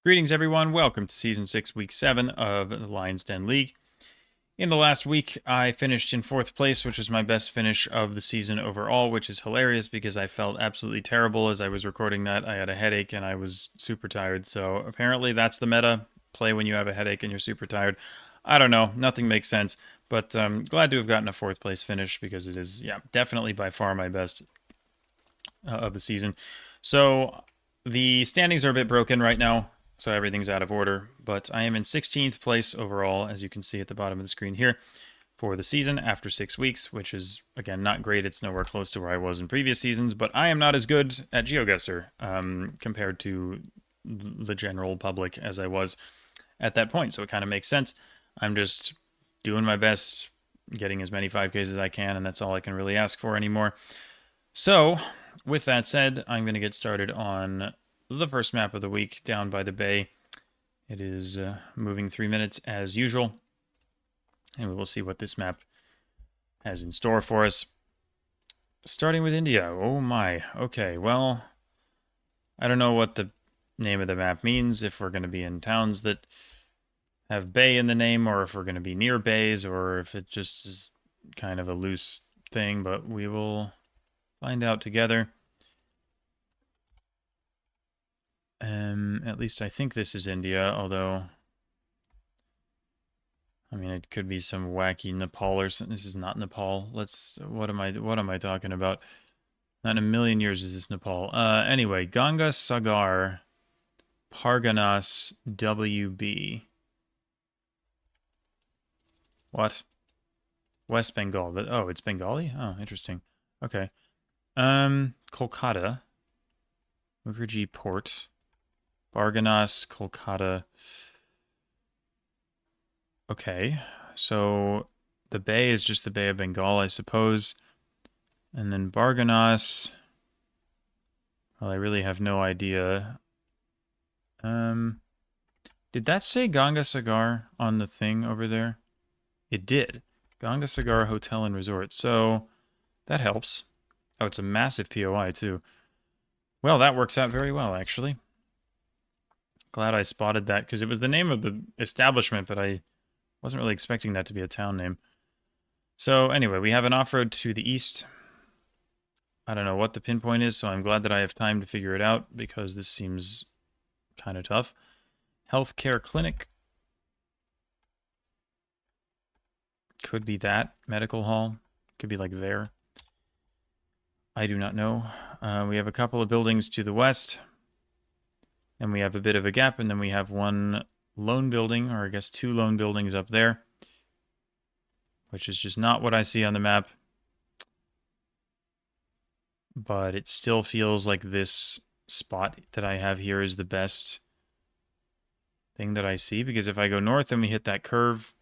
Greetings, everyone. Welcome to Season 6, Week 7 of the Lyons Den League. In the last week, I finished in 4th place, which was my best finish of the season overall, which is hilarious because I felt absolutely terrible as I was recording that. I had a headache and I was super tired, so apparently that's the meta. Play when you have a headache and you're super tired. I don't know. Nothing makes sense, but glad to have gotten a 4th place finish because it is, yeah, definitely by far my best of the season. So the standings are a bit broken right now, so everything's out of order, but I am in 16th place overall, as you can see at the bottom of the screen here, for the season after 6 weeks, which is, again, not great. It's nowhere close to where I was in previous seasons, but I am not as good at GeoGuessr compared to the general public as I was at that point, so it kind of makes sense. I'm just doing my best, getting as many 5Ks as I can, and that's all I can really ask for anymore. So, with that said, I'm going to get started on the first map of the week down by the bay. It is moving 3 minutes as usual, and we will see what this map has in store for us. Starting with India. Oh my. Okay, well, I don't know what the name of the map means, if we're going to be in towns that have bay in the name, or if we're going to be near bays, or if it just is kind of a loose thing, but we will find out together. At least I think this is India, although I mean it could be some wacky Nepal or something. This is not Nepal. What am I talking about? Not in a million years is this Nepal. Anyway, Ganga Sagar Parganas WB. What? West Bengal. Oh, it's Bengali? Oh, interesting. Okay. Kolkata. Mukherjee Port. Barganas, Kolkata. Okay, so the bay is just the Bay of Bengal, I suppose. And then Barganas. Well, I really have no idea. Did that say Ganga Sagar on the thing over there? It did. Ganga Sagar Hotel and Resort. So that helps. Oh, it's a massive POI too. Well, that works out very well, actually. Glad I spotted that because it was the name of the establishment, but I wasn't really expecting that to be a town name. So anyway, we have an off-road to the east. I don't know what the pinpoint is, so I'm glad that I have time to figure it out because this seems kind of tough. Healthcare clinic. Could be that. Medical hall. Could be like there. I do not know. We have a couple of buildings to the west. And we have a bit of a gap, and then we have one lone building, or I guess 2 lone buildings up there. Which is just not what I see on the map. But it still feels like this spot that I have here is the best thing that I see, because if I go north and we hit that curve,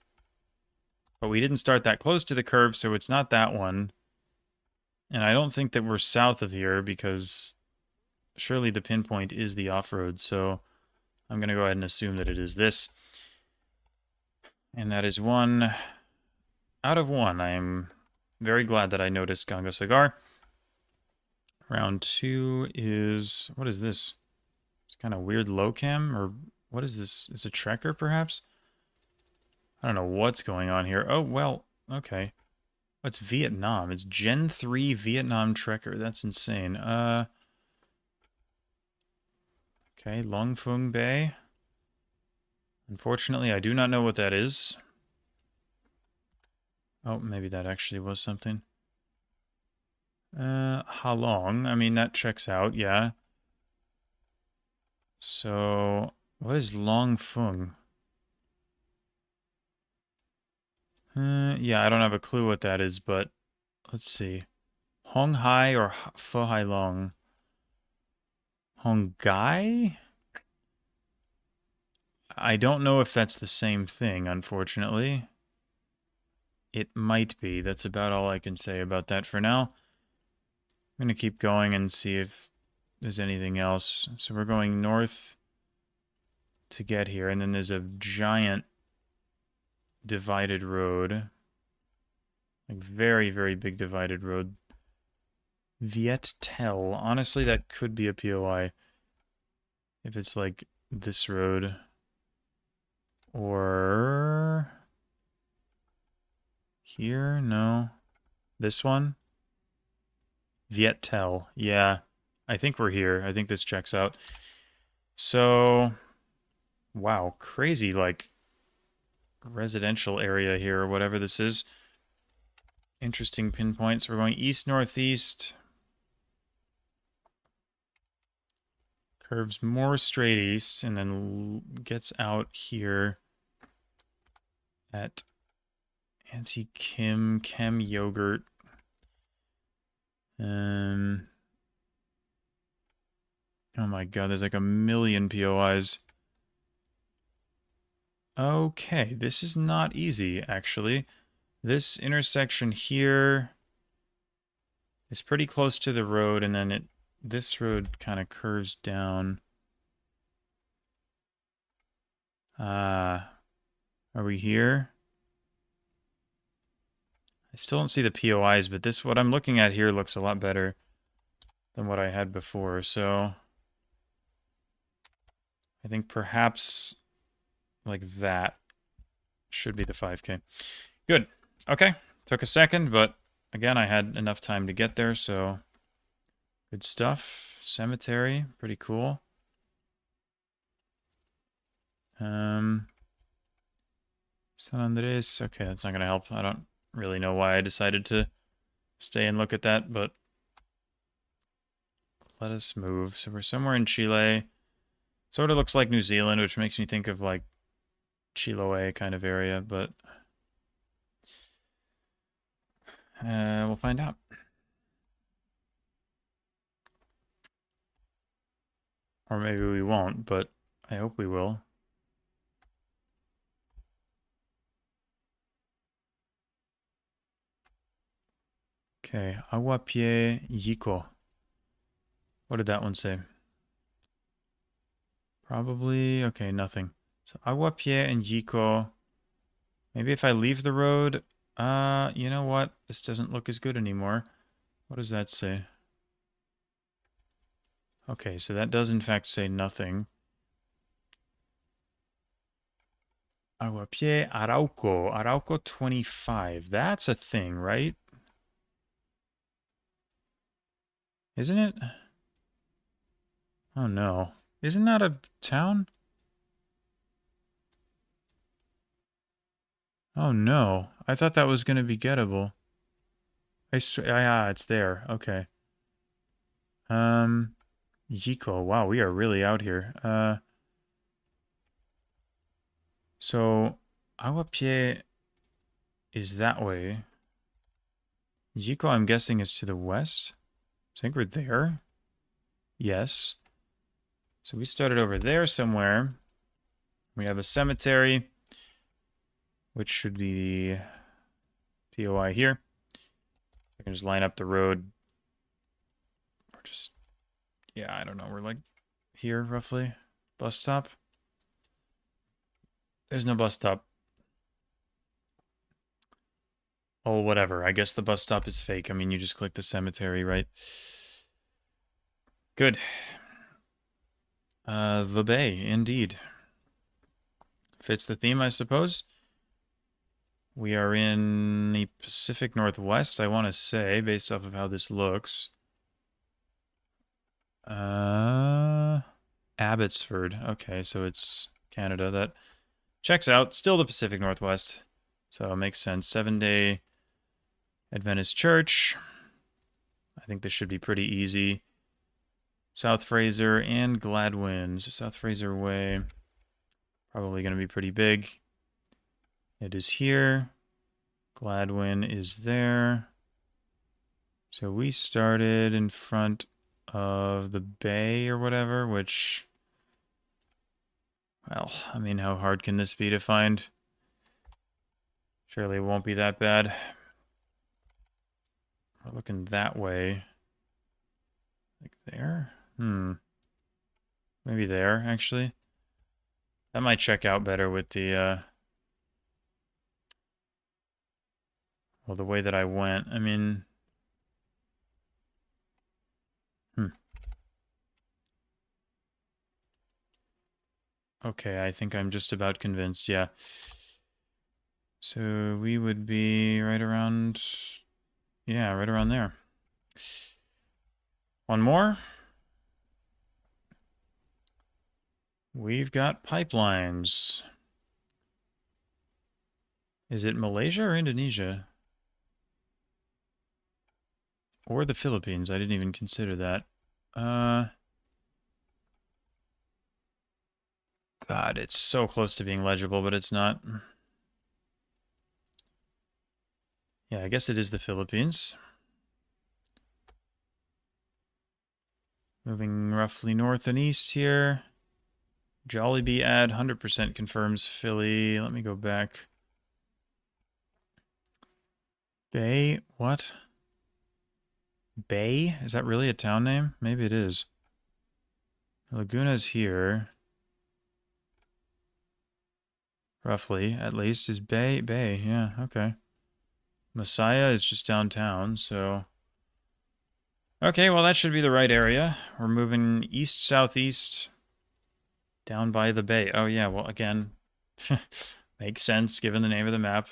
but we didn't start that close to the curve, so it's not that one. And I don't think that we're south of here because surely the pinpoint is the off-road, so I'm going to go ahead and assume that it is this. And that is 1 out of 1. I am very glad that I noticed Ganga Sagar. Round 2 is... what is this? It's kind of weird low cam, or what is this? Is it a trekker, perhaps? I don't know what's going on here. Oh, well, okay. It's Vietnam. It's Gen 3 Vietnam trekker. That's insane. Okay, Long Phuong Bay. Unfortunately, I do not know what that is. Oh, maybe that actually was something. Ha Long. I mean, that checks out, yeah. So, what is Long Phuong? Yeah, I don't have a clue what that is, but let's see. Hong Hai or Pho Hai Long? Hong Gai? I don't know if that's the same thing, unfortunately. It might be. That's about all I can say about that for now. I'm going to keep going and see if there's anything else. So we're going north to get here, and then there's a giant divided road. Like very, very big divided road. Viet Tel. Honestly, that could be a POI. If it's like this road. Or here? No. This one? Vietel. Yeah. I think we're here. I think this checks out. So, wow, crazy, like, residential area here, or whatever this is. Interesting pinpoints. We're going east-northeast. Curves more straight east, and then gets out here at Anti-Kim Chem Yogurt. Oh my god, there's like a million POIs. Okay, this is not easy, actually. This intersection here is pretty close to the road, and then this road kind of curves down. Are we here? I still don't see the POIs, but what I'm looking at here looks a lot better than what I had before, so I think perhaps like that should be the 5K. Good. Okay. Took a second, but again, I had enough time to get there, so good stuff. Cemetery, pretty cool. San Andres, okay, that's not going to help. I don't really know why I decided to stay and look at that, but let us move. So we're somewhere in Chile. Sort of looks like New Zealand, which makes me think of like Chiloé kind of area, but we'll find out. Or maybe we won't, but I hope we will. Okay, Aguapie Yico. What did that one say? Probably, okay, nothing. So Aguapie and Yico. Maybe if I leave the road, you know what? This doesn't look as good anymore. What does that say? Okay, so that does in fact say nothing. Aguapie Arauco. Arauco 25. That's a thing, right? Isn't it? Oh no. Isn't that a town? Oh no. I thought that was going to be gettable. Yeah, it's there. Okay. Yico. Wow, we are really out here. So Aguapie is that way. Yico, I'm guessing, is to the west. I think we're there. Yes. So we started over there somewhere. We have a cemetery, which should be the POI here. I can just line up the road. Or just, yeah, I don't know. We're like here, roughly. Bus stop. There's no bus stop. Oh, whatever. I guess the bus stop is fake. I mean, you just click the cemetery, right? Good. The bay, indeed. Fits the theme, I suppose. We are in the Pacific Northwest, I want to say, based off of how this looks. Abbotsford. Okay, so it's Canada. That checks out. Still the Pacific Northwest. So it makes sense. 7-Day Adventist Church. I think this should be pretty easy. South Fraser and Gladwin. So South Fraser Way. Probably going to be pretty big. It is here. Gladwin is there. So we started in front of the bay or whatever, which, well, I mean, how hard can this be to find? Surely it won't be that bad. We're looking that way. Like there? Maybe there, actually. That might check out better with the, well, the way that I went. I mean, Okay, I think I'm just about convinced, yeah. So we would be right around, yeah, right around there. One more. We've got pipelines. Is it Malaysia or Indonesia? Or the Philippines? I didn't even consider that. God, it's so close to being legible, but it's not. Yeah, I guess it is the Philippines. Moving roughly north and east here. Jollibee ad 100% confirms Philly. Let me go back. Bay? What? Bay? Is that really a town name? Maybe it is. Laguna's here. Roughly, at least. Is Bay? Bay, yeah, okay. Messiah is just downtown, so... Okay, well, that should be the right area. We're moving east-southeast down by the bay. Oh, yeah, well, again, makes sense given the name of the map.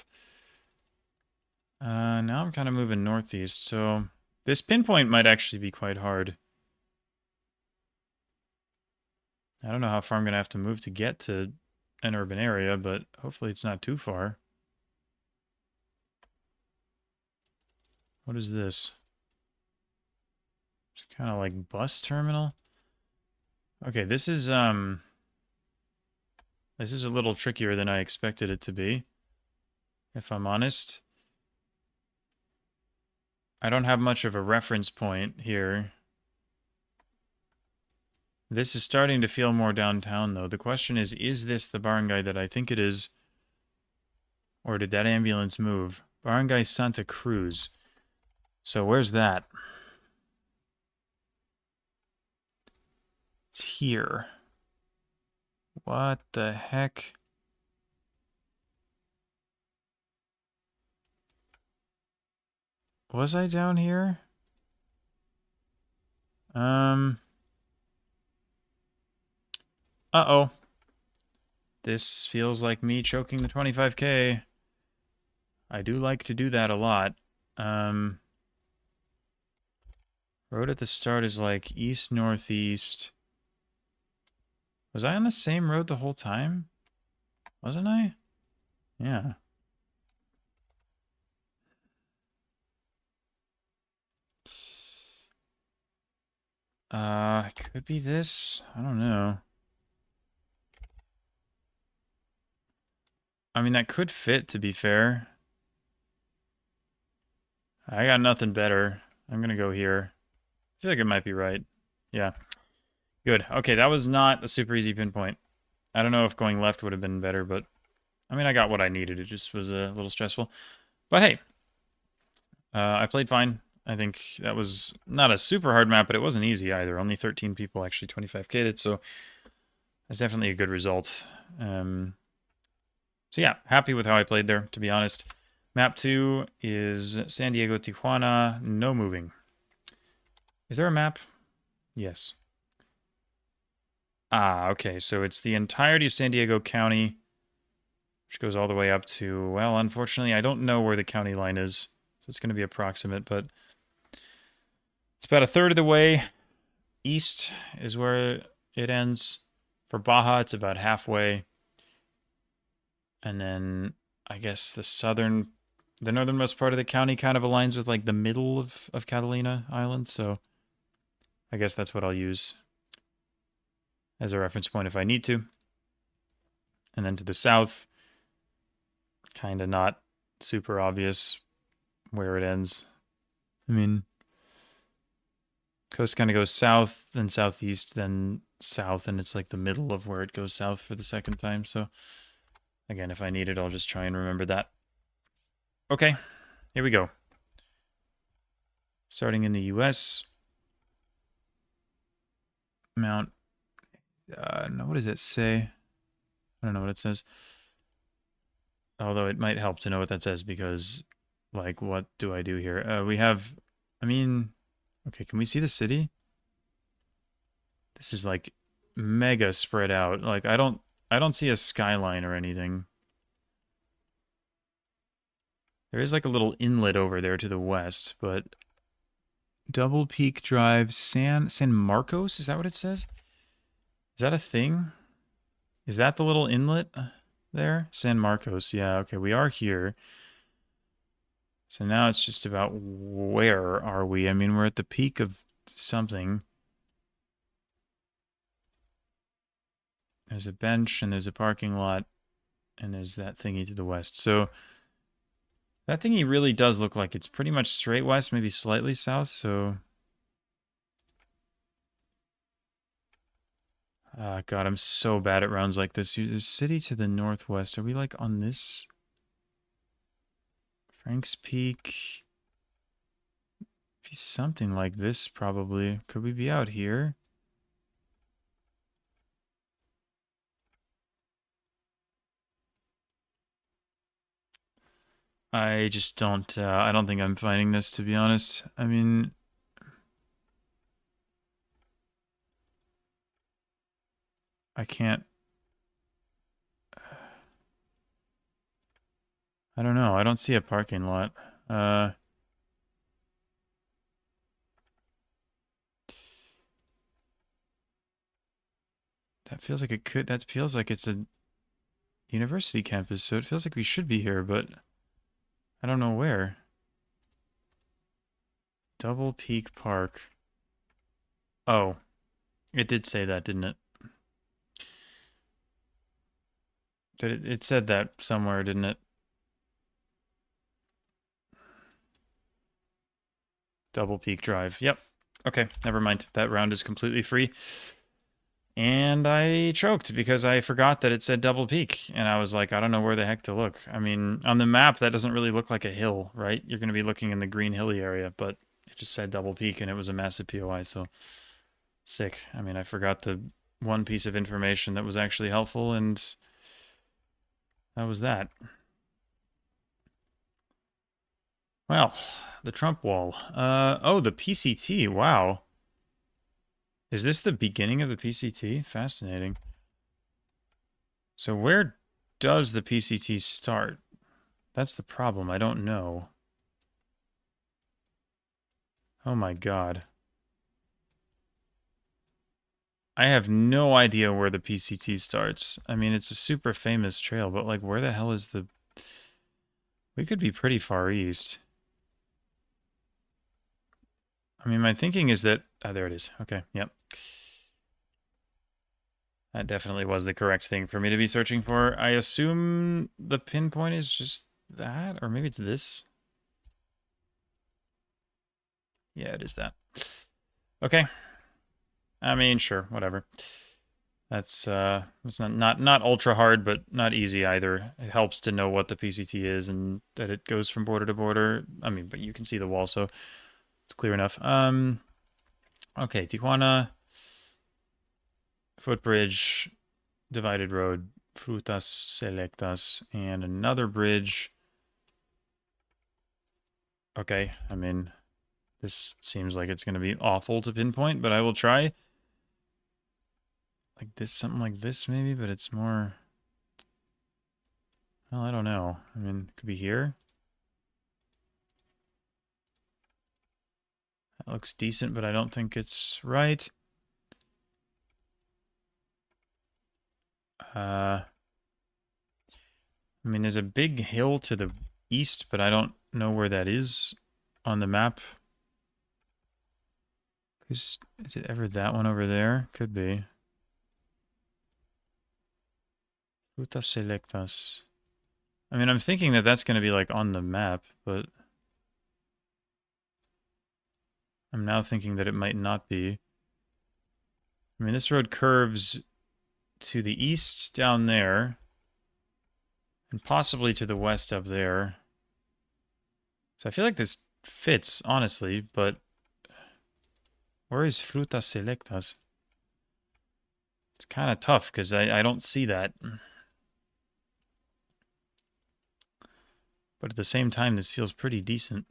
Now I'm kind of moving northeast, so this pinpoint might actually be quite hard. I don't know how far I'm going to have to move to get to an urban area, but hopefully it's not too far. What is this? It's kind of like bus terminal. Okay, this is a little trickier than I expected it to be, if I'm honest. I don't have much of a reference point here. This is starting to feel more downtown, though. The question is this the barangay that I think it is? Or did that ambulance move? Barangay Santa Cruz. So where's that? It's here. What the heck? Was I down here? Uh-oh. This feels like me choking the 25K. I do like to do that a lot. Road at the start is like east-northeast. Was I on the same road the whole time? Wasn't I? Yeah. Could be this. I don't know. I mean, that could fit, to be fair. I got nothing better. I'm gonna go here. I feel like it might be right. Yeah. Good. Okay, that was not a super easy pinpoint. I don't know if going left would have been better, but... I mean, I got what I needed. It just was a little stressful. But hey, I played fine. I think that was not a super hard map, but it wasn't easy either. Only 13 people actually 25k'd it, so that's definitely a good result. So yeah, happy with how I played there, to be honest. Map 2 is San Diego-Tijuana, no moving. Is there a map? Yes. Ah, okay, so it's the entirety of San Diego County, which goes all the way up to, well, unfortunately, I don't know where the county line is, so it's going to be approximate, but it's about a third of the way. East is where it ends. For Baja, it's about halfway. And then I guess the northernmost part of the county kind of aligns with like the middle of Catalina Island. So I guess that's what I'll use as a reference point if I need to. And then to the south, kind of not super obvious where it ends. I mean, coast kind of goes south, then southeast, then south, and it's like the middle of where it goes south for the second time. So again, if I need it, I'll just try and remember that. Okay, here we go. Starting in the US. Mount, no, what does it say? I don't know what it says. Although it might help to know what that says because, like, what do I do here? We have, I mean, okay, can we see the city? This is like mega spread out. Like, I don't I don't see a skyline or anything. There is like a little inlet over there to the west, but Double Peak Drive, San Marcos, is that what it says? Is that a thing? Is that the little inlet there? San Marcos, yeah, okay, we are here. So now it's just about where are we? I mean, we're at the peak of something. There's a bench and there's a parking lot and there's that thingy to the west. So that thingy really does look like it's pretty much straight west, maybe slightly south, so... God, I'm so bad at rounds like this. There's city to the northwest. Are we like on this? Frank's Peak. Be something like this, probably. Could we be out here? I just don't, I don't think I'm finding this, to be honest. I mean... I can't... I don't know. I don't see a parking lot. That feels like it could... That feels like it's a university campus, so it feels like we should be here, but... I don't know where. Double Peak Park. Oh. It did say that, didn't it? It said that somewhere, didn't it? Double Peak Drive. Yep. Okay, never mind. That round is completely free. And I choked because I forgot that it said Double Peak. And I was like, I don't know where the heck to look. I mean, on the map, that doesn't really look like a hill, right? You're going to be looking in the green hilly area, but it just said Double Peak and it was a massive POI, so sick. I mean, I forgot the one piece of information that was actually helpful, and that was that. Well, the Trump wall. Oh, the PCT. Wow. Is this the beginning of the PCT? Fascinating. So where does the PCT start? That's the problem. I don't know. Oh my god. I have no idea where the PCT starts. I mean, it's a super famous trail, but like, where the hell is the... We could be pretty far east. I mean, my thinking is that... Oh, there it is. Okay, yep. That definitely was the correct thing for me to be searching for. I assume the pinpoint is just that, or maybe it's this. Yeah, it is that. Okay. I mean, sure, whatever. That's it's not ultra hard, but not easy either. It helps to know what the PCT is and that it goes from border to border. I mean, but you can see the wall, so it's clear enough. Okay, Tijuana, footbridge, divided road, frutas selectas, and another bridge. Okay, I mean, this seems like it's going to be awful to pinpoint, but I will try. Like this, something like this maybe, but it's more... Well, I don't know. I mean, it could be here. That looks decent, but I don't think it's right. I mean, there's a big hill to the east, but I don't know where that is on the map. Is it ever that one over there? Could be. Rutas selectas. I mean, I'm thinking that that's going to be like on the map, but I'm now thinking that it might not be. I mean, this road curves to the east down there, and possibly to the west up there. So I feel like this fits, honestly, but where is Frutas Selectas? It's kind of tough because I don't see that. But at the same time, this feels pretty decent.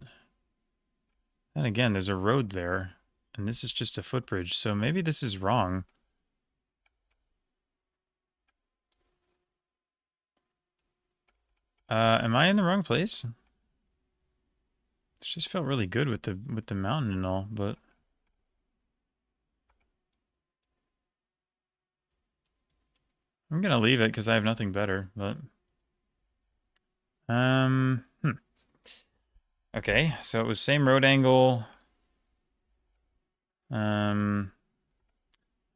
Then again, there's a road there, and this is just a footbridge, so maybe this is wrong. Am I in the wrong place? This just felt really good with the mountain and all, but I'm gonna leave it because I have nothing better. But um, hmm. Okay, so it was same road angle. Um,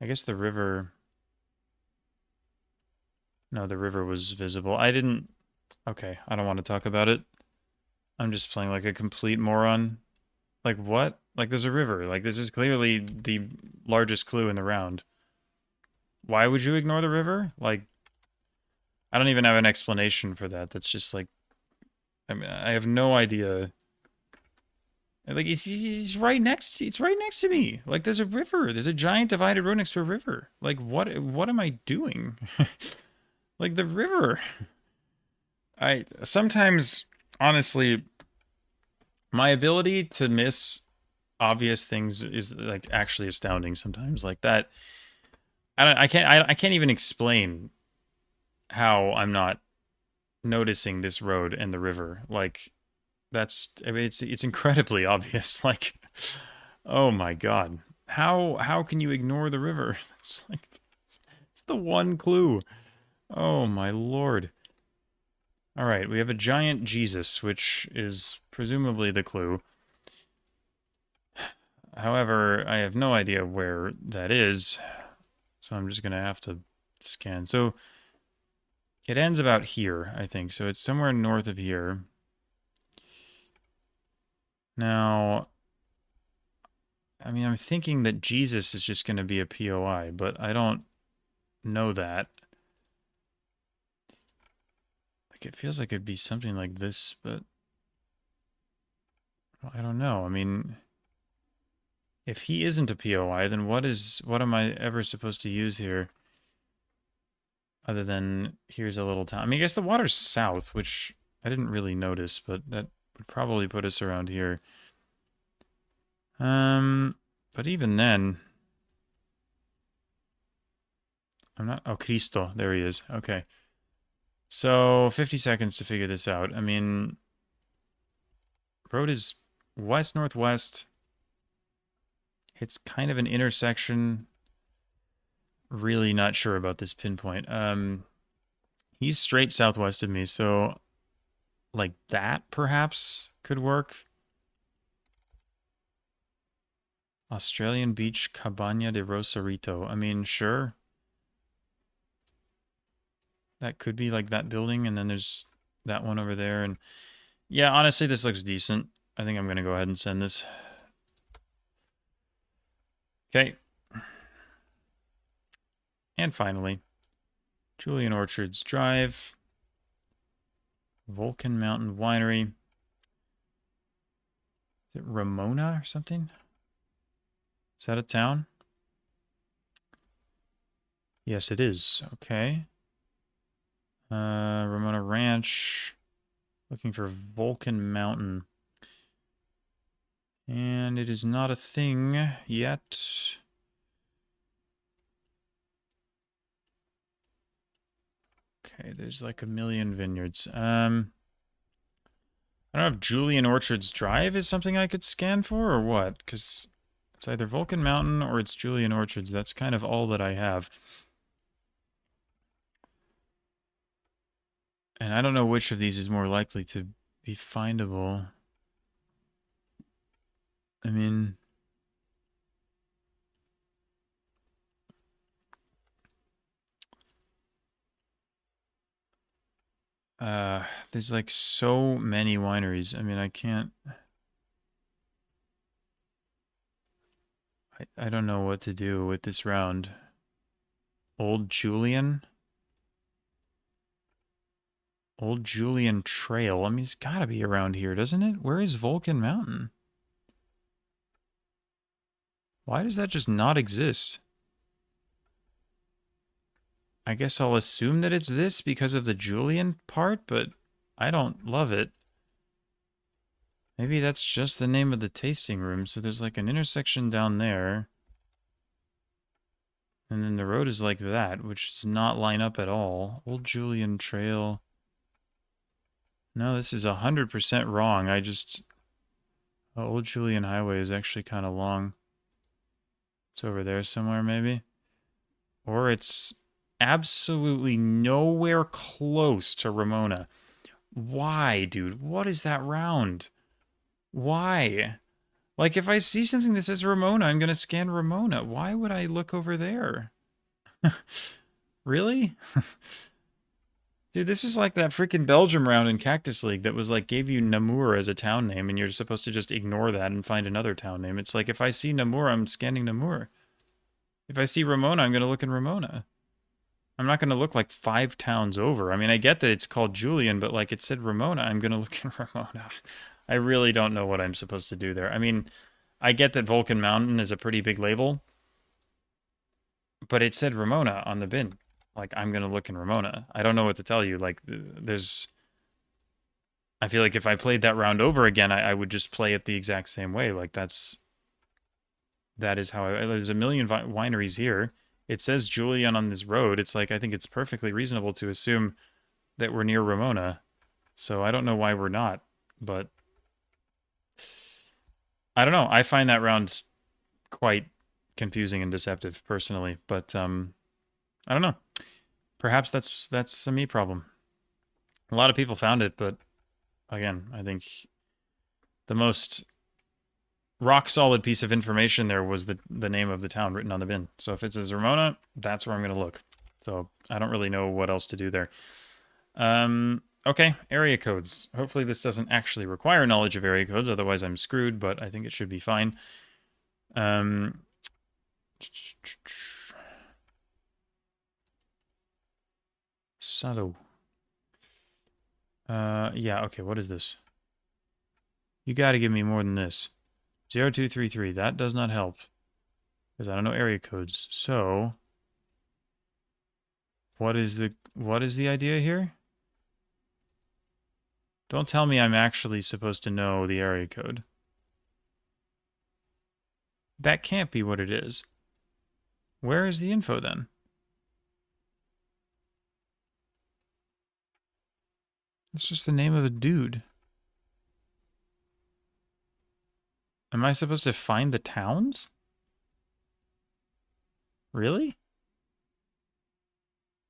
I guess the river. No, the river was visible. I didn't. Okay, I don't want to talk about it. I'm just playing like a complete moron. Like what? Like there's a river. Like this is clearly the largest clue in the round. Why would you ignore the river? Like I don't even have an explanation for that. That's just like I mean, I have no idea. Like it's right next. It's right next to me. Like there's a river. There's a giant divided road next to a river. Like what am I doing? Like the river. I sometimes honestly my ability to miss obvious things is like actually astounding sometimes. Like that I can't even explain how I'm not noticing this road and the river. Like that's I mean it's incredibly obvious. Like oh my god. How can you ignore the river? It's like it's the one clue. Oh my lord. All right, we have a giant Jesus, which is presumably the clue. However, I have no idea where that is, so I'm just gonna have to scan. So it ends about here, I think. So it's somewhere north of here. Now, I mean, I'm thinking that Jesus is just going to be a POI, but I don't know that. Like, it feels like it'd be something like this, but I don't know. I mean, if he isn't a POI, then what am I ever supposed to use here? Other than here's a little town. I mean, I guess the water's south, which I didn't really notice, but that would probably put us around here. But even then, I'm not. Oh, Cristo. There he is. Okay. So 50 seconds to figure this out. I mean, road is west northwest. It's kind of an intersection. Really not sure about this pinpoint. He's straight southwest of me, so like that perhaps could work. Australian Beach Cabana de Rosarito. I mean, sure. That could be like that building, and then there's that one over there. And yeah, honestly, this looks decent. I think I'm going to go ahead and send this. Okay. And finally, Julian Orchards Drive, Vulcan Mountain Winery. Is it Ramona or something? Is that a town? Yes, it is. Okay. Ramona Ranch. Looking for Vulcan Mountain. And it is not a thing yet. Okay, there's like a million vineyards. I don't know if Julian Orchards Drive is something I could scan for or what, because it's either Vulcan Mountain or it's Julian Orchards. That's kind of all that I have. And I don't know which of these is more likely to be findable. I mean, there's like so many wineries. I mean, I can't. I don't know what to do with this round. Old Julian? Old Julian Trail. I mean, it's gotta be around here, doesn't it? Where is Vulcan Mountain? Why does that just not exist? I guess I'll assume that it's this because of the Julian part, but I don't love it. Maybe that's just the name of the tasting room. So there's like an intersection down there. And then the road is like that, which does not line up at all. Old Julian Trail. No, this is 100% wrong. Old Julian Highway is actually kind of long. It's over there somewhere, maybe. Or it's absolutely nowhere close to Ramona. Why, dude? What is that round? Why? Like, if I see something that says Ramona, I'm going to scan Ramona. Why would I look over there? Really? Dude, this is like that freaking Belgium round in Cactus League that was like gave you Namur as a town name and you're supposed to just ignore that and find another town name. It's like if I see Namur, I'm scanning Namur. If I see Ramona, I'm going to look in Ramona. I'm not going to look like 5 towns over. I mean, I get that it's called Julian, but like it said Ramona, I'm going to look in Ramona. I really don't know what I'm supposed to do there. I mean, I get that Vulcan Mountain is a pretty big label, but it said Ramona on the bin. Like, I'm going to look in Ramona. I don't know what to tell you. Like, I feel like if I played that round over again, I would just play it the exact same way. Like, that is how there's a million wineries here. It says Julian on this road. It's like, I think it's perfectly reasonable to assume that we're near Ramona. So I don't know why we're not, but I don't know. I find that round quite confusing and deceptive personally, but I don't know. Perhaps that's a me problem. A lot of people found it, but again, I think the most rock solid piece of information there was the name of the town written on the bin. So if it says Ramona, that's where I'm going to look. So I don't really know what else to do there. Okay, area codes. Hopefully this doesn't actually require knowledge of area codes, otherwise I'm screwed, but I think it should be fine. Salo. Yeah, okay, what is this? You gotta give me more than this. 0233, that does not help. Because I don't know area codes. So, what is the idea here? Don't tell me I'm actually supposed to know the area code. That can't be what it is. Where is the info then? It's just the name of a dude. Am I supposed to find the towns? Really?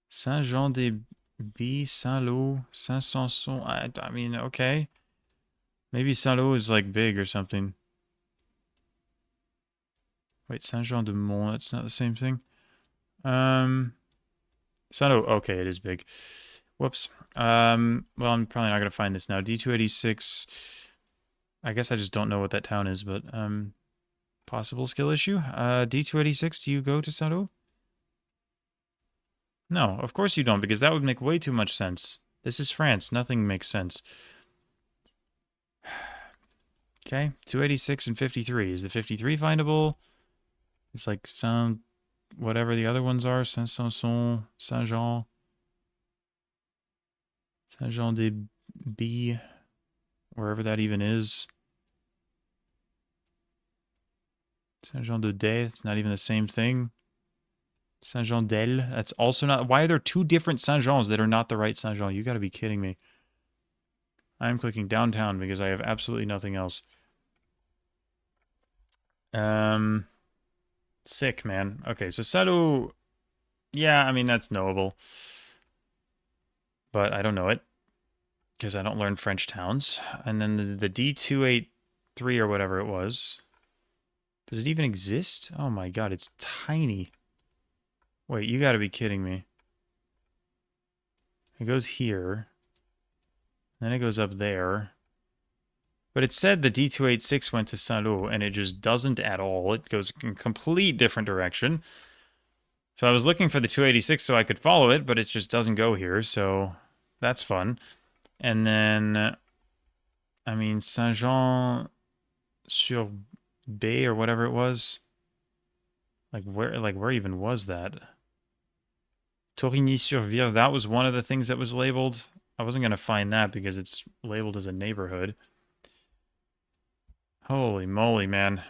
Saint-Jean-des-Bes, Saint-Lô, Saint-Sanson. I mean, okay. Maybe Saint-Lô is like big or something. Wait, Saint-Jean-de-Mont, that's not the same thing. Saint-Lô, okay, it is big. Whoops. Well, I'm probably not going to find this now. D286. I guess I just don't know what that town is, but possible skill issue. D286, do you go to Saint-Lô? No, of course you don't, because that would make way too much sense. This is France. Nothing makes sense. Okay, 286 and 53. Is the 53 findable? It's like Saint... whatever the other ones are. Saint-Sanson, Saint-Jean. Saint-Jean-des-Bes. Wherever that even is. Saint-Jean-de-Des. It's not even the same thing. Saint-Jean-d'Elle. That's also not... Why are there 2 different Saint-Jeans that are not the right Saint-Jean? You gotta be kidding me. I'm clicking downtown because I have absolutely nothing else. Sick, man. Okay, so Saru... Yeah, I mean, that's knowable. But I don't know it. Because I don't learn French towns. And then the D283 or whatever it was. Does it even exist? Oh my god, it's tiny. Wait, you gotta be kidding me. It goes here. Then it goes up there. But it said the D286 went to Saint-Lô, and it just doesn't at all. It goes in a complete different direction. So I was looking for the 286 so I could follow it, but it just doesn't go here, so that's fun. And then, I mean, Saint-Jean-sur-Bay or whatever it was. Like where even was that? Torigny-sur-Vire, that was one of the things that was labeled. I wasn't going to find that because it's labeled as a neighborhood. Holy moly, man.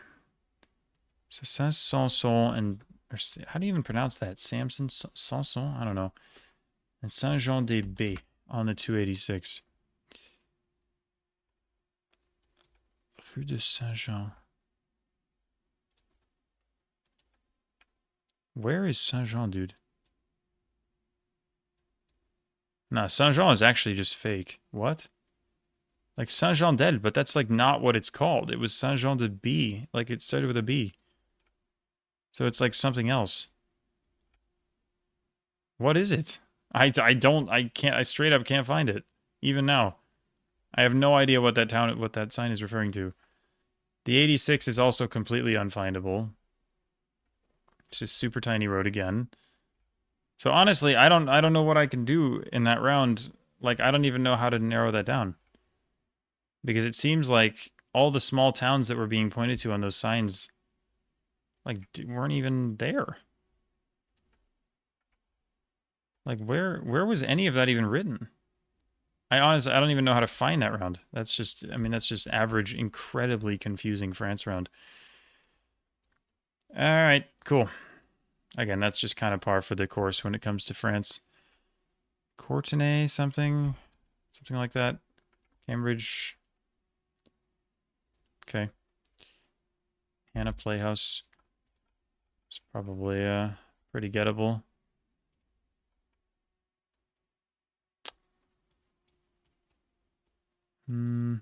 So Saint-Sanson and... how do you even pronounce that? Samson? Sanson? I don't know. And Saint-Jean-des-Bes on the 286. Rue de Saint-Jean. Where is Saint-Jean, dude? Nah, Saint-Jean is actually just fake. What? Like Saint-Jean-d'Elle, but that's like not what it's called. It was Saint-Jean-de-B. Like it started with a B. So it's like something else. What is it? I straight up can't find it. Even now. I have no idea what that sign is referring to. The 86 is also completely unfindable. It's just super tiny road again. So honestly, I don't know what I can do in that round. Like I don't even know how to narrow that down. Because it seems like all the small towns that were being pointed to on those signs like weren't even there. Like where was any of that even written? I don't even know how to find that round. That's just average, incredibly confusing France round. All right, cool. Again, that's just kind of par for the course when it comes to France. Courtenay, something like that. Cambridge. Okay. Hannah Playhouse. It's probably pretty gettable. In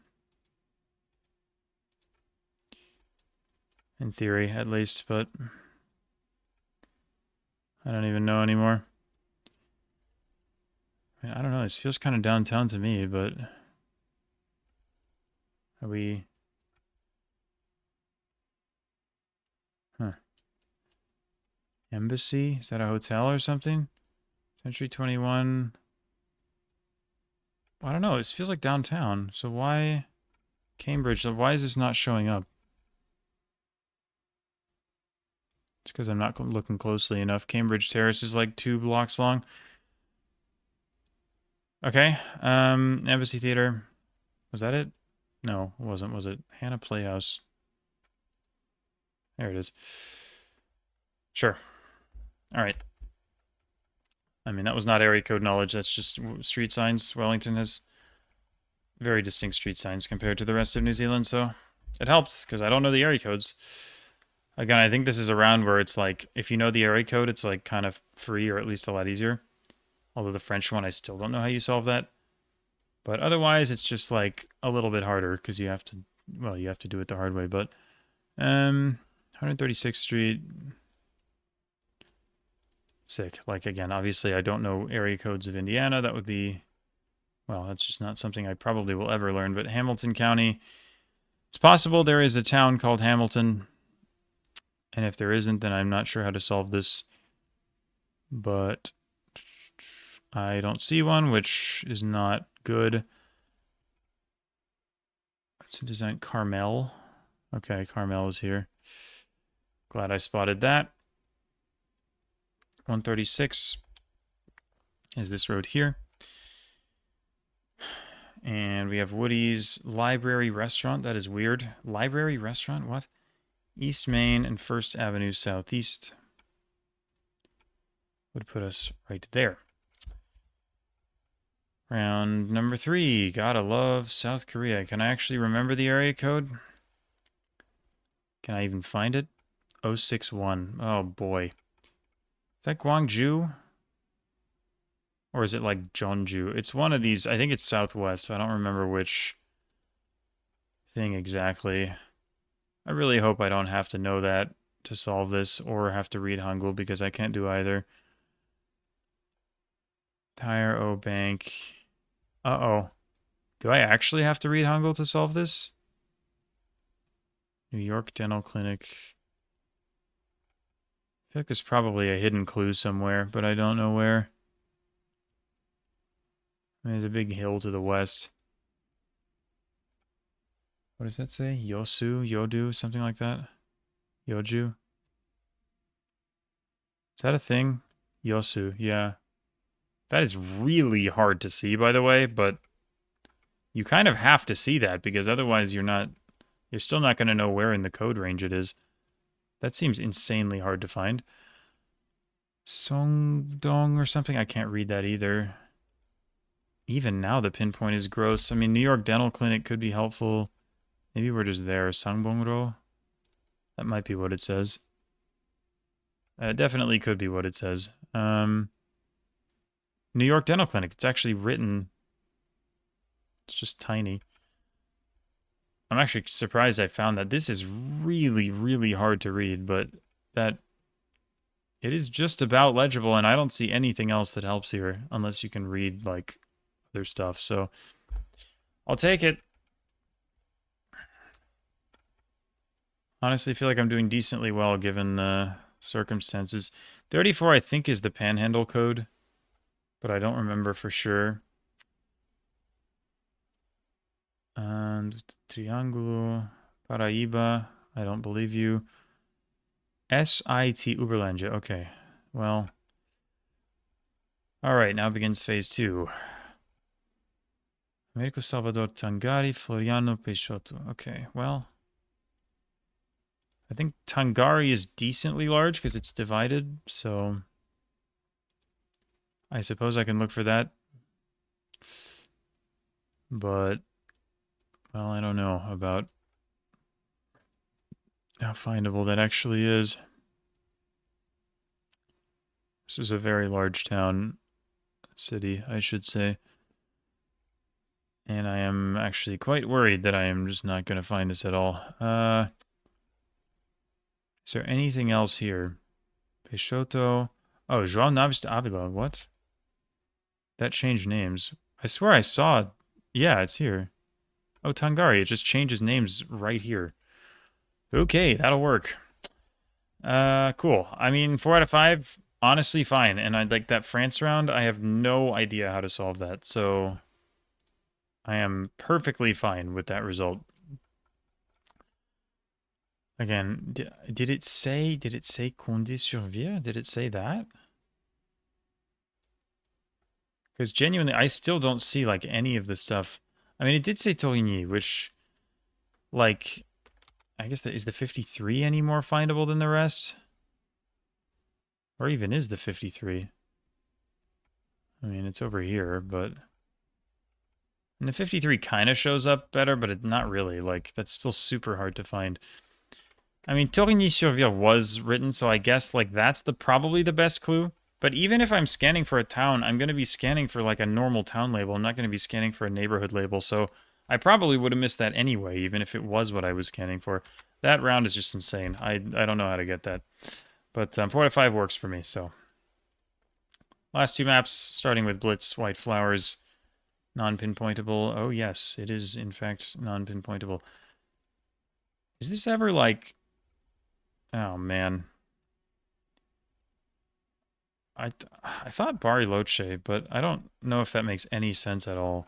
theory, at least, but I don't even know anymore. I don't know. It feels kind of downtown to me, but are we? Huh. Embassy? Is that a hotel or something? Century 21. I don't know. It feels like downtown. So why Cambridge? Why is this not showing up? It's because I'm not looking closely enough. Cambridge Terrace is like 2 blocks long. Okay. Embassy Theater. Was that it? No, it wasn't. Was it Hannah Playhouse? There it is. Sure. All right. I mean, that was not area code knowledge. That's just street signs. Wellington has very distinct street signs compared to the rest of New Zealand, so it helped because I don't know the area codes. Again, I think this is a round where it's like, if you know the area code, it's like kind of free or at least a lot easier. Although the French one, I still don't know how you solve that. But otherwise, it's just like a little bit harder because you have to do it the hard way. But 136th Street, sick. Like again, obviously I don't know area codes of Indiana. That would be, well, that's just not something I probably will ever learn. But Hamilton County, it's possible there is a town called Hamilton. And if there isn't, then I'm not sure how to solve this. But I don't see one, which is not good. Let's design Carmel. Okay, Carmel is here. Glad I spotted that. 136 is this road here. And we have Woody's Library Restaurant. That is weird. Library Restaurant? What? East Main and First Avenue Southeast would put us right there. Round number 3. Gotta love South Korea. Can I actually remember the area code? Can I even find it? 061. Oh boy. Is that Gwangju? Or is it like Jeonju? It's one of these. I think it's Southwest. I don't remember which thing exactly. I really hope I don't have to know that to solve this or have to read Hangul because I can't do either. Tire O Bank. Uh-oh. Do I actually have to read Hangul to solve this? New York Dental Clinic. I feel like there's probably a hidden clue somewhere, but I don't know where. There's a big hill to the west. What does that say? Yosu? Yodu? Something like that? Yoju? Is that a thing? Yosu, yeah. That is really hard to see, by the way, but you kind of have to see that because otherwise you're still not going to know where in the code range it is. That seems insanely hard to find. Songdong or something? I can't read that either. Even now the pinpoint is gross. I mean, New York Dental Clinic could be helpful. Maybe we're just there. Sangbongro? That might be what it says. It definitely could be what it says. New York Dental Clinic. It's actually written. It's just tiny. I'm actually surprised I found that. This is really, really hard to read, but that it is just about legible, and I don't see anything else that helps here unless you can read like other stuff. So I'll take it. Honestly, feel like I'm doing decently well given the circumstances. 34, I think, is the panhandle code, but I don't remember for sure. And Triangulo, Paraíba, I don't believe you. SIT Uberlândia, okay. Well, all right, now begins phase 2. Americo Salvador Tangari, Floriano Peixoto. Okay, well, I think Tangari is decently large because it's divided, so I suppose I can look for that. But, well, I don't know about how findable that actually is. This is a very large town, city, I should say. And I am actually quite worried that I am just not going to find this at all. Is there anything else here? Peixoto. Oh, João Naves de Avila. What? That changed names. I swear I saw. Yeah, it's here. Oh, Tangari. It just changes names right here. Okay, that'll work. Cool. I mean, 4 out of 5, honestly fine. And I like that France round. I have no idea how to solve that. So I am perfectly fine with that result. Again, did it say Condé Survie? Did it say that? Because genuinely, I still don't see like any of the stuff. I mean, it did say Torigny, which, like, I guess that is the 53 any more findable than the rest? Or even is the 53? I mean, it's over here, but... And the 53 kind of shows up better, but it, not really. Like, that's still super hard to find. I mean, Torigny-sur-Vire was written, so I guess, like, that's probably the best clue. But even if I'm scanning for a town, I'm going to be scanning for, like, a normal town label. I'm not going to be scanning for a neighborhood label, so I probably would have missed that anyway, even if it was what I was scanning for. That round is just insane. I don't know how to get that. But 4 out of 5 works for me, so. Last 2 maps, starting with Blitz, White Flowers, non-pinpointable. Oh, yes, it is, in fact, non-pinpointable. Is this ever, like... Oh, man. I thought Bariloche, but I don't know if that makes any sense at all.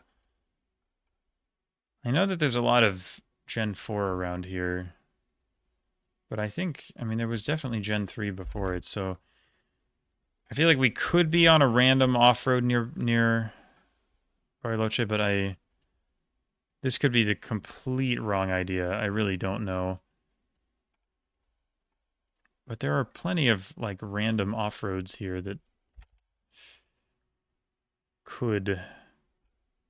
I know that there's a lot of Gen 4 around here. But I think, I mean, there was definitely Gen 3 before it, so... I feel like we could be on a random off-road near Bariloche, but this could be the complete wrong idea. I really don't know. But there are plenty of, like, random off-roads here that could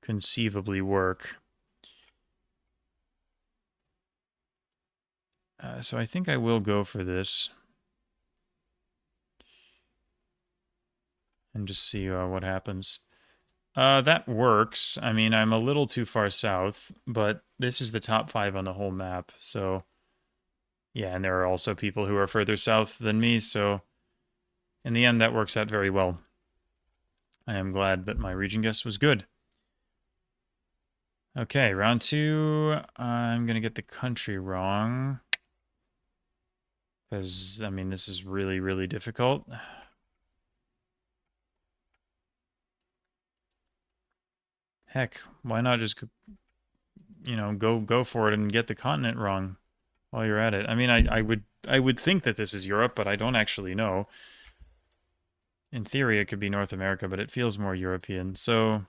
conceivably work. So I think I will go for this. And just see what happens. That works. I mean, I'm a little too far south, but this is the top 5 on the whole map, so... Yeah, and there are also people who are further south than me, so... In the end, that works out very well. I am glad that my region guess was good. Okay, round 2. I'm going to get the country wrong. Because, I mean, this is really, really difficult. Heck, why not just, you know, go for it and get the continent wrong while you're at it? I mean, I would think that this is Europe, but I don't actually know. In theory, it could be North America, but it feels more European. So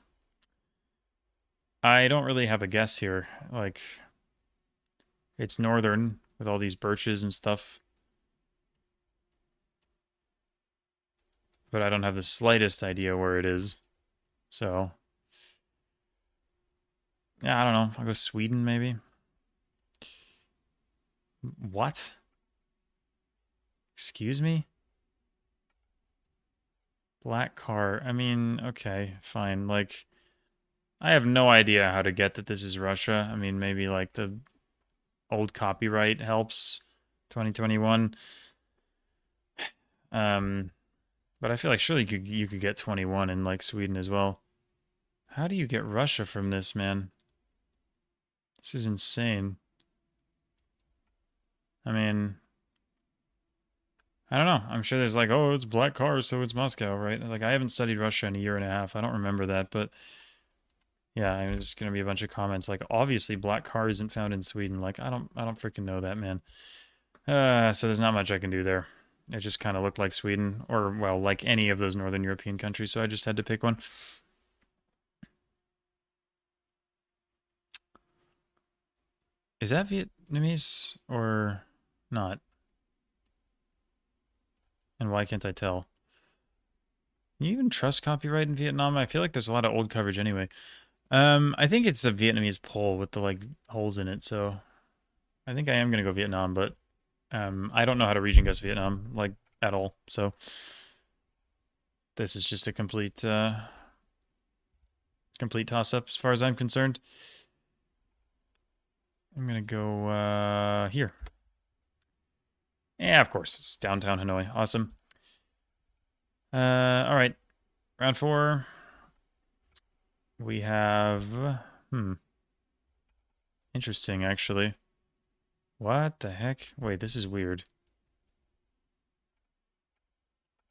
I don't really have a guess here. Like, it's northern with all these birches and stuff. But I don't have the slightest idea where it is. So, yeah, I don't know. I'll go Sweden, maybe. What? Excuse me? Black car. I mean, okay, fine. Like, I have no idea how to get that this is Russia. I mean, maybe like the old copyright helps. 2021. Um, but I feel like surely you could get 21 in like Sweden as well. How do you get Russia from this, man? This is insane. I mean, I don't know. I'm sure there's like, oh, it's black cars, so it's Moscow, right? Like, I haven't studied Russia in a year and a half. I don't remember that, but yeah, there's gonna be a bunch of comments like, obviously, black car isn't found in Sweden. Like, I don't freaking know that, man. So there's not much I can do there. It just kind of looked like Sweden, or well, like any of those Northern European countries. So I just had to pick one. Is that Vietnamese or not? And why can't I tell? Can you even trust copyright in Vietnam? I feel like there's a lot of old coverage anyway. I think it's a Vietnamese pole with the like holes in it, so I think I am gonna go Vietnam, but I don't know how to region guess Vietnam like at all. So this is just a complete toss up as far as I'm concerned. I'm gonna go here. Yeah, of course, it's downtown Hanoi. Awesome. All right, round 4. We have interesting actually. What the heck? Wait, this is weird.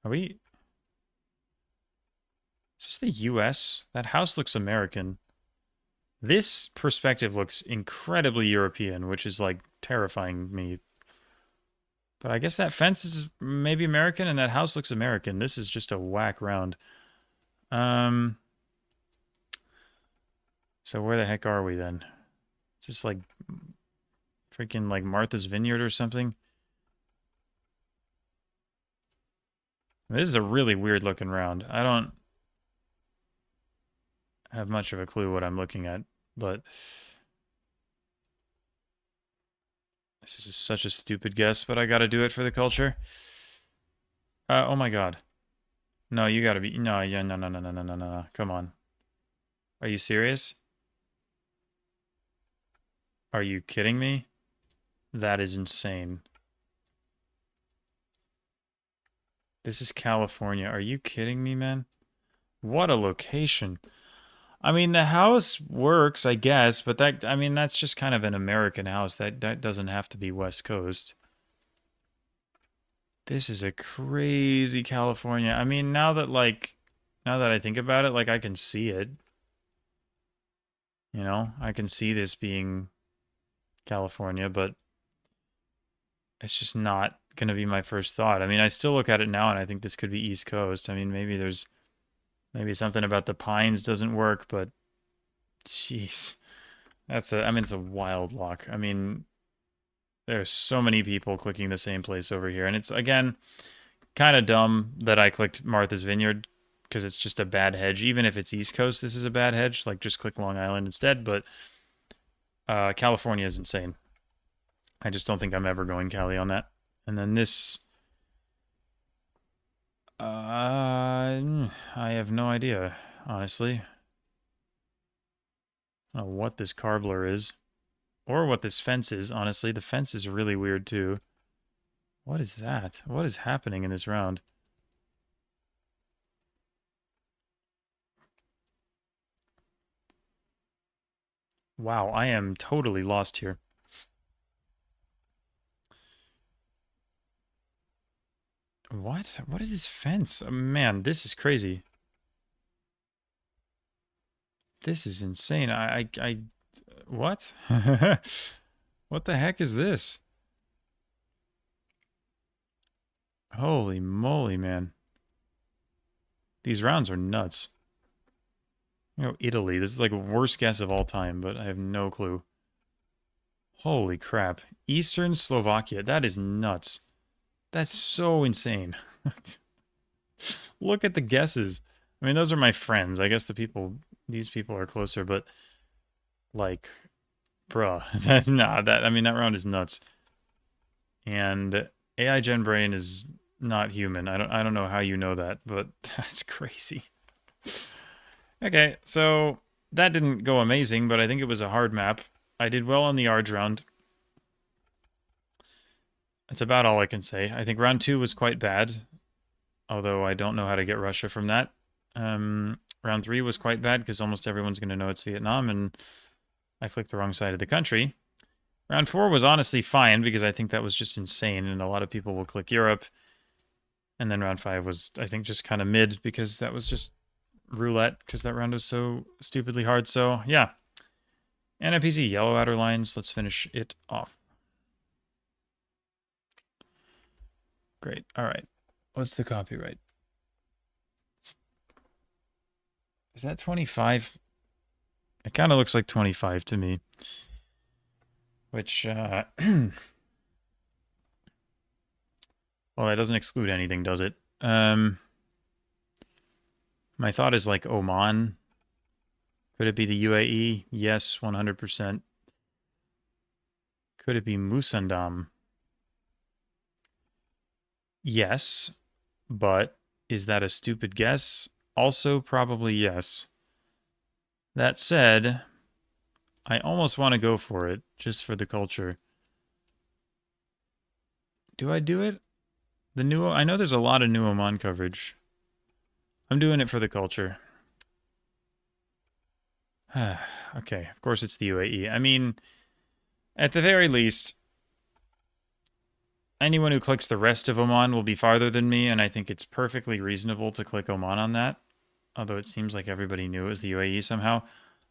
Are we? Is this the US? That house looks American. This perspective looks incredibly European, which is like terrifying me. But I guess that fence is maybe American and that house looks American. This is just a whack round. Um, so where the heck are we then? Is this like freaking like Martha's Vineyard or something? This is a really weird looking round. I don't have much of a clue what I'm looking at, but this is such a stupid guess, but I gotta do it for the culture. Oh my god. No, you gotta be. No, yeah, no, no, no, no, no, no, no, no. Come on. Are you serious? Are you kidding me? That is insane. This is California. Are you kidding me, man? What a location. I mean, the house works, I guess, but I mean, that's just kind of an American house. That doesn't have to be West Coast. This is a crazy California. I mean, now that I think about it, like I can see it. You know, I can see this being California, but it's just not going to be my first thought. I mean, I still look at it now and I think this could be East Coast. I mean, maybe something about the pines doesn't work, but jeez. I mean, it's a wild lock. I mean, there's so many people clicking the same place over here. And it's, again, kind of dumb that I clicked Martha's Vineyard because it's just a bad hedge. Even if it's East Coast, this is a bad hedge. Like, just click Long Island instead. But California is insane. I just don't think I'm ever going Cali on that. And then this, I have no idea, honestly. I don't know what this carbler is. Or what this fence is, honestly. The fence is really weird, too. What is that? What is happening in this round? Wow, I am totally lost here. What? What is this fence? Oh, man, this is crazy. This is insane. What? What the heck is this? Holy moly, man. These rounds are nuts. You know, Italy. This is like a worst guess of all time, but I have no clue. Holy crap. Eastern Slovakia. That is nuts. That's so insane. Look at the guesses. I mean, those are my friends. I guess these people are closer, but like, bruh, I mean, that round is nuts. And AI Gen Brain is not human. I don't know how you know that, but that's crazy. Okay, so that didn't go amazing, but I think it was a hard map. I did well on the Arge round. That's about all I can say. I think round 2 was quite bad, although I don't know how to get Russia from that. Round 3 was quite bad because almost everyone's going to know it's Vietnam, and I clicked the wrong side of the country. Round 4 was honestly fine because I think that was just insane, and a lot of people will click Europe. And then round 5 was, I think, just kind of mid because that was just roulette because that round was so stupidly hard. So, yeah. NMPZ, yellow outer lines. Let's finish it off. Great. All right. What's the copyright? Is that 25? It kind of looks like 25 to me. Which, well, that doesn't exclude anything, does it? My thought is like Oman. Could it be the UAE? Yes, 100%. Could it be Musandam? Yes, but is that a stupid guess? Also, probably yes. That said, I almost want to go for it, just for the culture. Do I do it? I know there's a lot of new Oman coverage. I'm doing it for the culture. Okay, of course it's the UAE. I mean, at the very least, anyone who clicks the rest of Oman will be farther than me, and I think it's perfectly reasonable to click Oman on that. Although it seems like everybody knew it was the UAE somehow.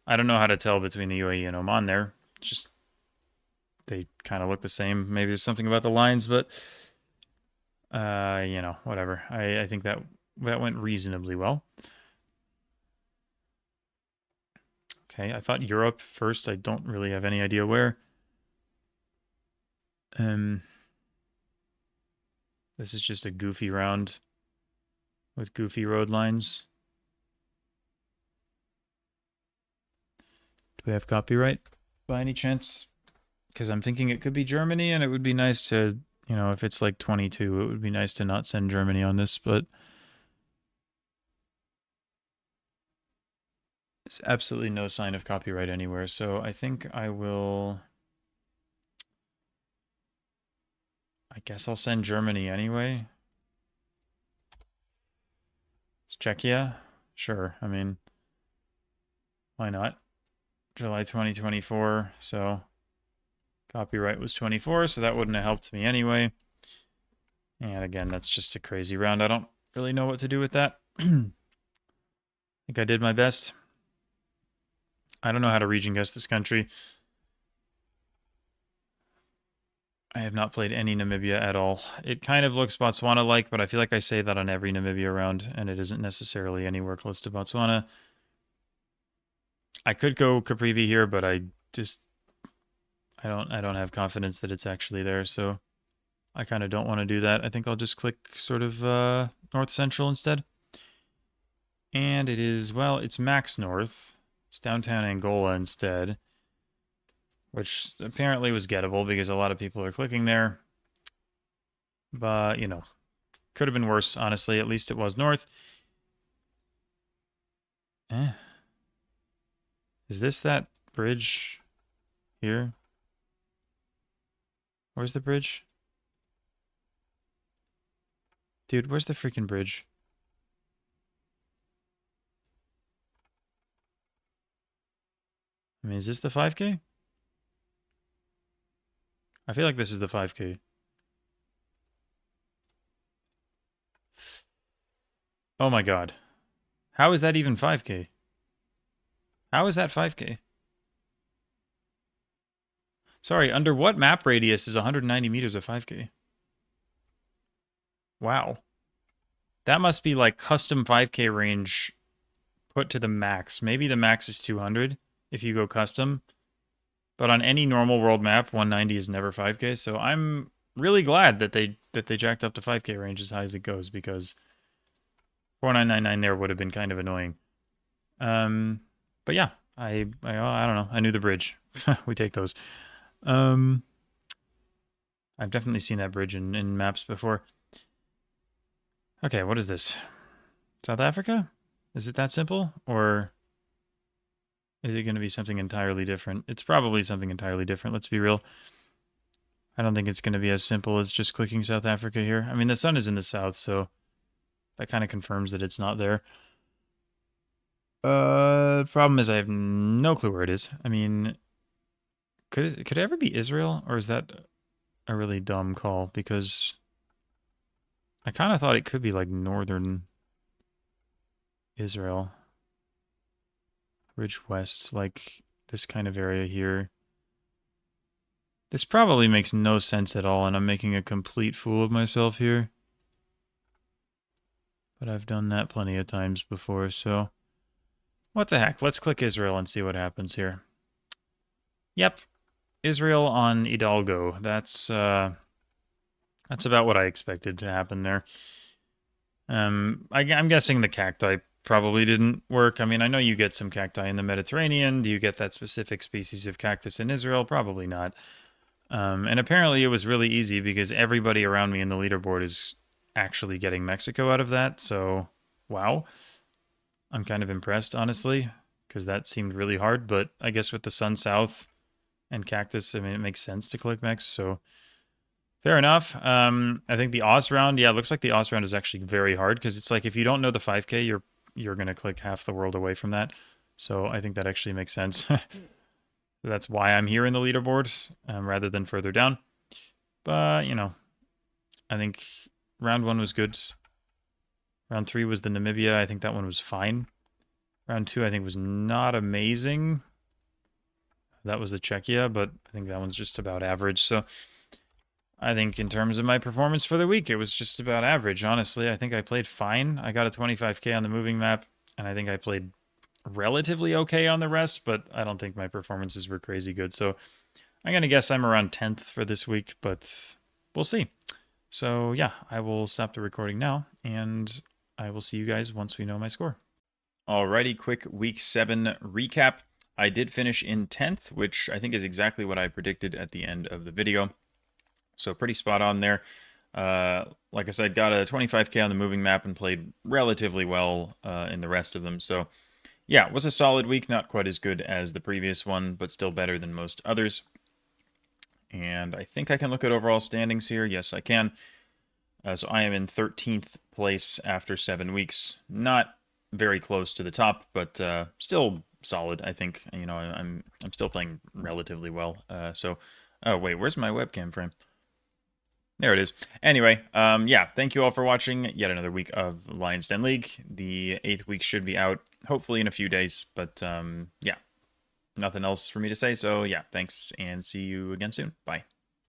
I don't know how to tell between the UAE and Oman there. Just, they kind of look the same. Maybe there's something about the lines, but, whatever. I think that went reasonably well. Okay, I thought Europe first. I don't really have any idea where. This is just a goofy round with goofy road lines. Do we have copyright by any chance? Because I'm thinking it could be Germany, and it would be nice to, if it's like 22, it would be nice to not send Germany on this, but there's absolutely no sign of copyright anywhere, so I think I guess I'll send Germany anyway. It's Czechia? Sure, I mean, why not? July 2024, so copyright was 24, so that wouldn't have helped me anyway. And again, that's just a crazy round. I don't really know what to do with that. I think I did my best. I don't know how to region guess this country. I have not played any Namibia at all. It kind of looks Botswana-like, but I feel like I say that on every Namibia round, and it isn't necessarily anywhere close to Botswana. I could go Caprivi here, but I don't have confidence that it's actually there, so I kind of don't want to do that. I think I'll just click sort of North Central instead. And it is, well, it's Max North. It's downtown Angola instead, which apparently was gettable because a lot of people are clicking there. But, could have been worse, honestly. At least it was north. Is this that bridge here? Where's the bridge? Dude, where's the freaking bridge? I mean, is this the 5K? I feel like this is the 5K. Oh my god. How is that even 5K? How is that 5K? Sorry, under what map radius is 190 meters a 5K? Wow. That must be like custom 5K range put to the max. Maybe the max is 200 if you go custom. But on any normal world map, 190 is never 5K. So I'm really glad that they jacked up the 5K range as high as it goes, because 4999 there would have been kind of annoying. But yeah, I don't know. I knew the bridge. We take those. I've definitely seen that bridge in maps before. Okay, what is this? South Africa? Is it that simple? Or is it going to be something entirely different? It's probably something entirely different, let's be real. I don't think it's going to be as simple as just clicking South Africa here. I mean, the sun is in the south, so that kind of confirms that it's not there. Problem is I have no clue where it is. I mean, could it ever be Israel? Or is that a really dumb call? Because I kind of thought it could be like northern Israel. Ridge West, like this kind of area here. This probably makes no sense at all, and I'm making a complete fool of myself here. But I've done that plenty of times before, so... What the heck? Let's click Israel and see what happens here. Yep. Israel on Hidalgo. That's about what I expected to happen there. I'm guessing the cacti probably didn't work. I mean, I know you get some cacti in the Mediterranean. Do you get that specific species of cactus in Israel? Probably not. And apparently it was really easy because everybody around me in the leaderboard is actually getting Mexico out of that. So, wow. I'm kind of impressed, honestly, because that seemed really hard. But I guess with the sun south and cactus, I mean, it makes sense to click Mex. So, fair enough. I think the Oz round, yeah, it looks like the Oz round is actually very hard because it's like if you don't know the 5K, you're gonna click half the world away from that. So I think that actually makes sense. That's why I'm here in the leaderboard rather than further down. But you know, I think round 1 was good. Round 3 was the Namibia. I think that one was fine. Round 2 I think was not amazing. That was the Czechia, but I think that one's just about average. So I think in terms of my performance for the week, it was just about average, honestly. I think I played fine. I got a 25K on the moving map, and I think I played relatively okay on the rest, but I don't think my performances were crazy good. So I'm going to guess I'm around 10th for this week, but we'll see. So yeah, I will stop the recording now, and I will see you guys once we know my score. Alrighty, quick week 7 recap. I did finish in 10th, which I think is exactly what I predicted at the end of the video. So pretty spot on there. Like I said, got a 25K on the moving map and played relatively well in the rest of them. So yeah, it was a solid week. Not quite as good as the previous one, but still better than most others. And I think I can look at overall standings here. Yes, I can. So I am in 13th place after 7 weeks. Not very close to the top, but still solid. I think I'm still playing relatively well. Oh wait, where's my webcam frame? There it is. Anyway, yeah, thank you all for watching yet another week of Lyons Den League. The 8th week should be out hopefully in a few days, but yeah, nothing else for me to say. So yeah, thanks and see you again soon. Bye.